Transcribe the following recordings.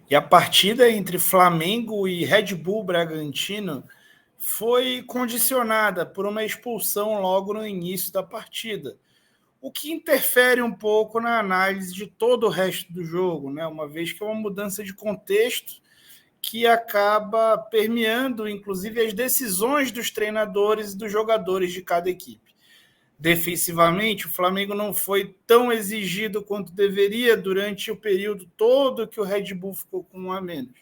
E a partida entre Flamengo e Red Bull Bragantino foi condicionada por uma expulsão logo no início da partida, o que interfere um pouco na análise de todo o resto do jogo, né? Uma vez que é uma mudança de contexto que acaba permeando, inclusive, as decisões dos treinadores e dos jogadores de cada equipe. Defensivamente, o Flamengo não foi tão exigido quanto deveria durante o período todo que o Red Bull ficou com um a menos.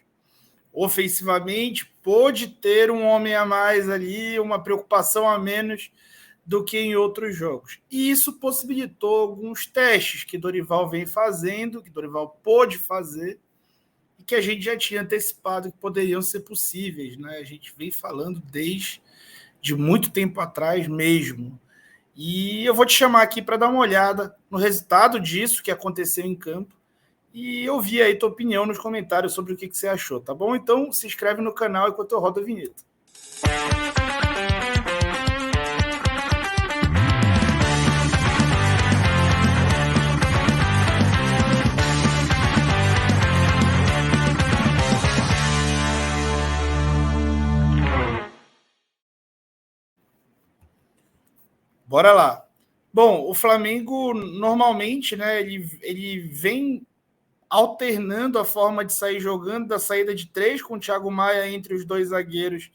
Ofensivamente, pôde ter um homem a mais ali, uma preocupação a menos do que em outros jogos. E isso possibilitou alguns testes que Dorival vem fazendo, que Dorival pôde fazer, e que a gente já tinha antecipado que poderiam ser possíveis, né? A gente vem falando desde de muito tempo atrás mesmo. E eu vou te chamar aqui para dar uma olhada no resultado disso que aconteceu em campo e ouvir aí tua opinião nos comentários sobre o que você achou, tá bom? Então se inscreve no canal enquanto eu rodo a vinheta. Bora lá. Bom, o Flamengo normalmente, né, ele vem alternando a forma de sair jogando da saída de três, com o Thiago Maia entre os dois zagueiros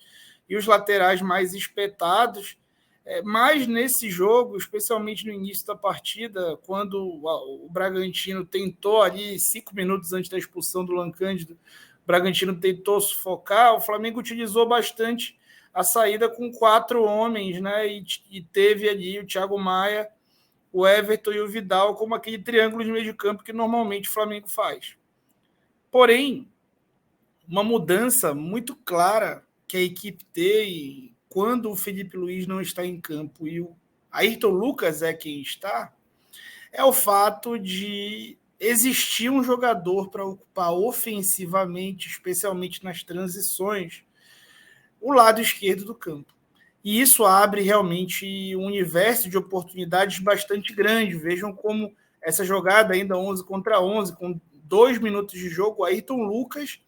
e os laterais mais espetados. Mas nesse jogo, especialmente no início da partida, quando o Bragantino tentou ali, 5 minutos antes da expulsão do Lan Cândido, o Bragantino tentou sufocar, o Flamengo utilizou bastante a saída com 4 homens, né? E teve ali o Thiago Maia, o Everton e o Vidal como aquele triângulo de meio de campo que normalmente o Flamengo faz. Porém, uma mudança muito clara que a equipe tem quando o Felipe Luiz não está em campo e o Ayrton Lucas é quem está, é o fato de existir um jogador para ocupar ofensivamente, especialmente nas transições, o lado esquerdo do campo. E isso abre realmente um universo de oportunidades bastante grande. Vejam como essa jogada, ainda 11 contra 11, com 2 minutos de jogo, o Ayrton Lucas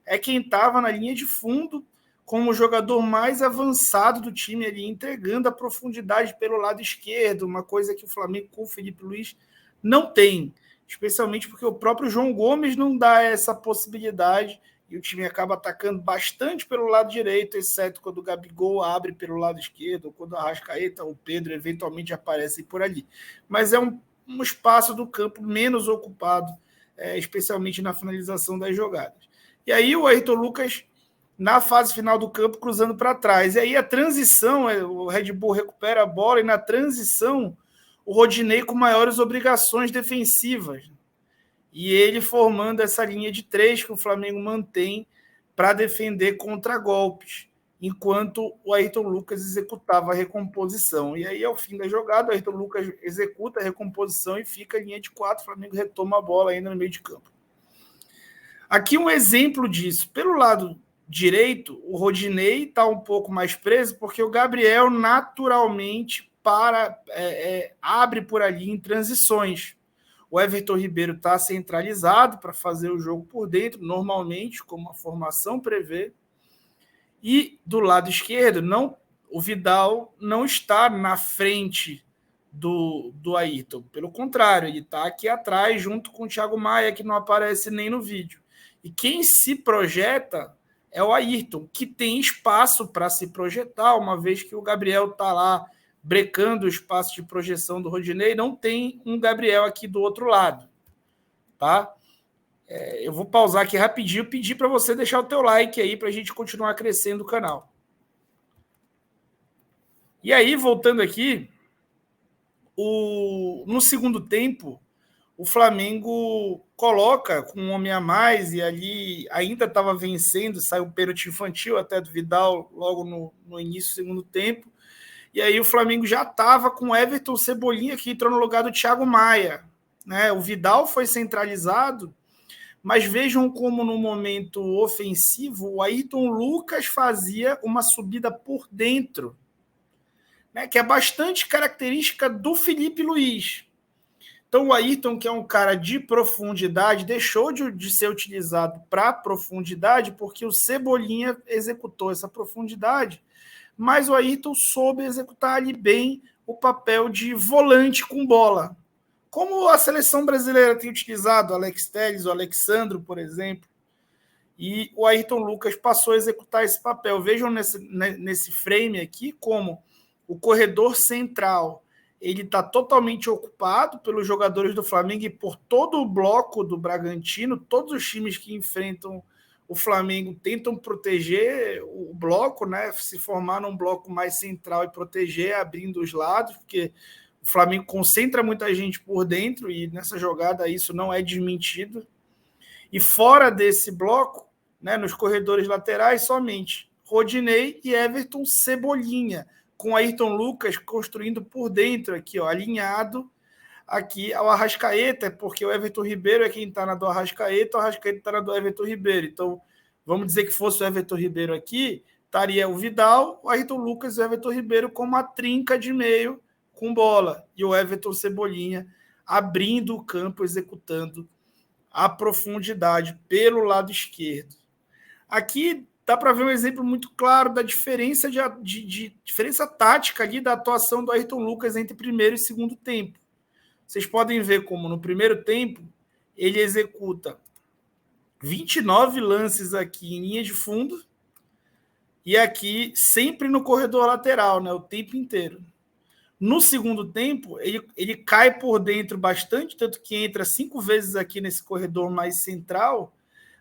é quem estava na linha de fundo como o jogador mais avançado do time ali, entregando a profundidade pelo lado esquerdo, uma coisa que o Flamengo com o Felipe Luiz não tem, especialmente porque o próprio João Gomes não dá essa possibilidade e o time acaba atacando bastante pelo lado direito, exceto quando o Gabigol abre pelo lado esquerdo, ou quando a Arrascaeta ou o Pedro eventualmente aparecem por ali. Mas é um espaço do campo menos ocupado, especialmente na finalização das jogadas. E aí o Ayrton Lucas, na fase final do campo, cruzando para trás. E aí a transição, o Red Bull recupera a bola, e na transição, o Rodinei com maiores obrigações defensivas. E ele formando essa linha de 3 que o Flamengo mantém para defender contra-golpes, enquanto o Ayrton Lucas executava a recomposição. E aí, ao fim da jogada, o Ayrton Lucas executa a recomposição e fica a linha de 4, o Flamengo retoma a bola ainda no meio de campo. Aqui um exemplo disso. Pelo lado direito, o Rodinei está um pouco mais preso, porque o Gabriel naturalmente abre por ali em transições. O Everton Ribeiro está centralizado para fazer o jogo por dentro, normalmente, como a formação prevê. E do lado esquerdo, o Vidal não está na frente do Ayrton. Pelo contrário, ele está aqui atrás, junto com o Thiago Maia, que não aparece nem no vídeo. E quem se projeta é o Ayrton, que tem espaço para se projetar, uma vez que o Gabriel está lá brecando o espaço de projeção do Rodinei, não tem um Gabriel aqui do outro lado, tá? Eu vou pausar aqui rapidinho, pedir para você deixar o teu like aí para a gente continuar crescendo o canal. E aí, voltando aqui, no segundo tempo, o Flamengo coloca com um homem a mais e ali ainda estava vencendo, saiu um pênalti infantil até do Vidal logo no início do segundo tempo. E aí o Flamengo já estava com o Everton Cebolinha, que entrou no lugar do Thiago Maia. Né? O Vidal foi centralizado, mas vejam como no momento ofensivo o Ayrton Lucas fazia uma subida por dentro, né? Que é bastante característica do Felipe Luiz. Então, o Ayrton, que é um cara de profundidade, deixou de ser utilizado para profundidade porque o Cebolinha executou essa profundidade, mas o Ayrton soube executar ali bem o papel de volante com bola. Como a seleção brasileira tem utilizado, o Alex Telles, o Alexandro, por exemplo, e o Ayrton Lucas passou a executar esse papel. Vejam nesse frame aqui como o corredor central ele está totalmente ocupado pelos jogadores do Flamengo e por todo o bloco do Bragantino. Todos os times que enfrentam o Flamengo tentam proteger o bloco, né? Se formar num bloco mais central e proteger, abrindo os lados, porque o Flamengo concentra muita gente por dentro e nessa jogada isso não é desmentido. E fora desse bloco, né, nos corredores laterais, somente Rodinei e Everton Cebolinha, com Ayrton Lucas construindo por dentro aqui, ó, alinhado aqui ao Arrascaeta, porque o Everton Ribeiro é quem está na do Arrascaeta, o Arrascaeta está na do Everton Ribeiro. Então, vamos dizer que fosse o Everton Ribeiro aqui, estaria o Vidal, o Ayrton Lucas e o Everton Ribeiro com uma trinca de meio com bola, e o Everton Cebolinha abrindo o campo, executando a profundidade pelo lado esquerdo. Aqui dá para ver um exemplo muito claro da diferença de diferença tática ali da atuação do Ayrton Lucas entre primeiro e segundo tempo. Vocês podem ver como no primeiro tempo ele executa 29 lances aqui em linha de fundo e aqui sempre no corredor lateral, né, o tempo inteiro. No segundo tempo, ele cai por dentro bastante, tanto que entra 5 vezes aqui nesse corredor mais central,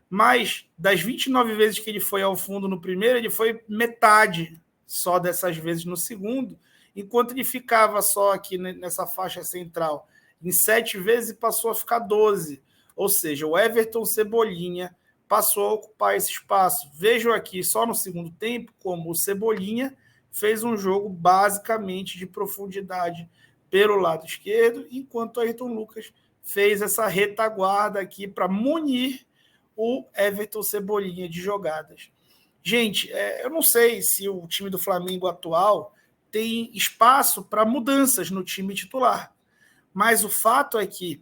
mas das 29 vezes que ele foi ao fundo no primeiro, ele foi metade só dessas vezes no segundo, enquanto ele ficava só aqui nessa faixa central em 7 vezes e passou a ficar 12. Ou seja, o Everton Cebolinha passou a ocupar esse espaço. Vejam aqui, só no segundo tempo, como o Cebolinha fez um jogo basicamente de profundidade pelo lado esquerdo, enquanto o Ayrton Lucas fez essa retaguarda aqui para munir o Everton Cebolinha de jogadas. Gente, eu não sei se o time do Flamengo atual tem espaço para mudanças no time titular, mas o fato é que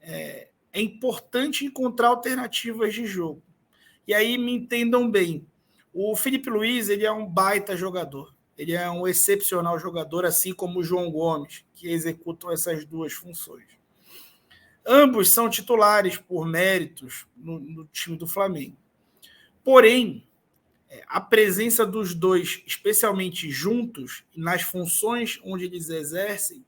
é importante encontrar alternativas de jogo. E aí me entendam bem, o Felipe Luiz ele é um baita jogador. Ele é um excepcional jogador, assim como o João Gomes, que executam essas duas funções. Ambos são titulares por méritos no time do Flamengo. Porém, a presença dos dois, especialmente juntos, nas funções onde eles exercem,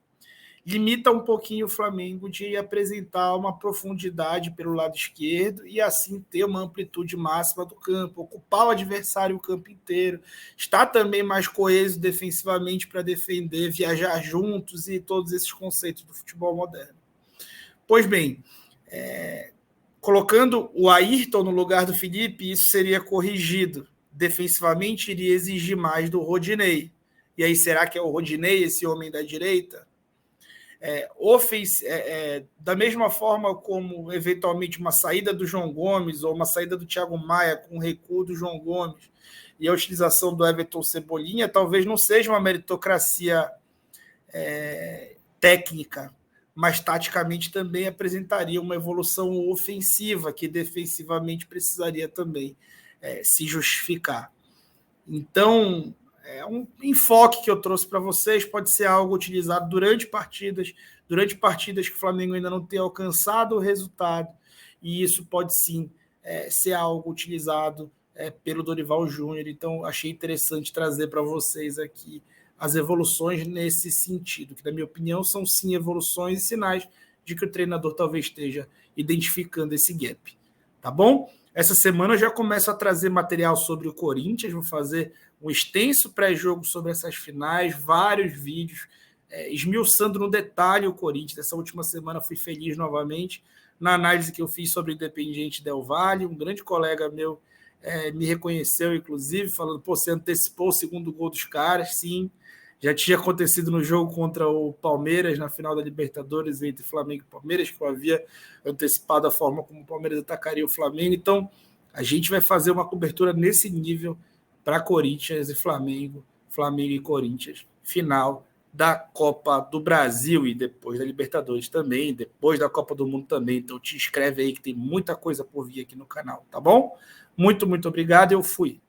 limita um pouquinho o Flamengo de apresentar uma profundidade pelo lado esquerdo e assim ter uma amplitude máxima do campo, ocupar o adversário o campo inteiro, estar também mais coeso defensivamente para defender, viajar juntos e todos esses conceitos do futebol moderno. Pois bem, colocando o Ayrton no lugar do Felipe, isso seria corrigido. Defensivamente iria exigir mais do Rodinei. E aí será que é o Rodinei esse homem da direita? Da mesma forma como eventualmente uma saída do João Gomes ou uma saída do Thiago Maia com o recuo do João Gomes e a utilização do Everton Cebolinha, talvez não seja uma meritocracia técnica, mas taticamente também apresentaria uma evolução ofensiva que defensivamente precisaria também se justificar. Então, um enfoque que eu trouxe para vocês, pode ser algo utilizado durante partidas que o Flamengo ainda não tem alcançado o resultado, e isso pode sim ser algo utilizado pelo Dorival Júnior. Então, achei interessante trazer para vocês aqui as evoluções nesse sentido, que, na minha opinião, são sim evoluções e sinais de que o treinador talvez esteja identificando esse gap. Tá bom? Essa semana eu já começo a trazer material sobre o Corinthians, vou fazer um extenso pré-jogo sobre essas finais, vários vídeos, esmiuçando no detalhe o Corinthians. Essa última semana fui feliz novamente na análise que eu fiz sobre o Independiente Del Valle. Um grande colega meu me reconheceu, inclusive, falando, você antecipou o segundo gol dos caras. Sim, já tinha acontecido no jogo contra o Palmeiras, na final da Libertadores, entre Flamengo e Palmeiras, que eu havia antecipado a forma como o Palmeiras atacaria o Flamengo. Então, a gente vai fazer uma cobertura nesse nível para Corinthians e Flamengo, Flamengo e Corinthians, final da Copa do Brasil e depois da Libertadores também, depois da Copa do Mundo também. Então te inscreve aí que tem muita coisa por vir aqui no canal, tá bom? Muito, muito obrigado. Eu fui.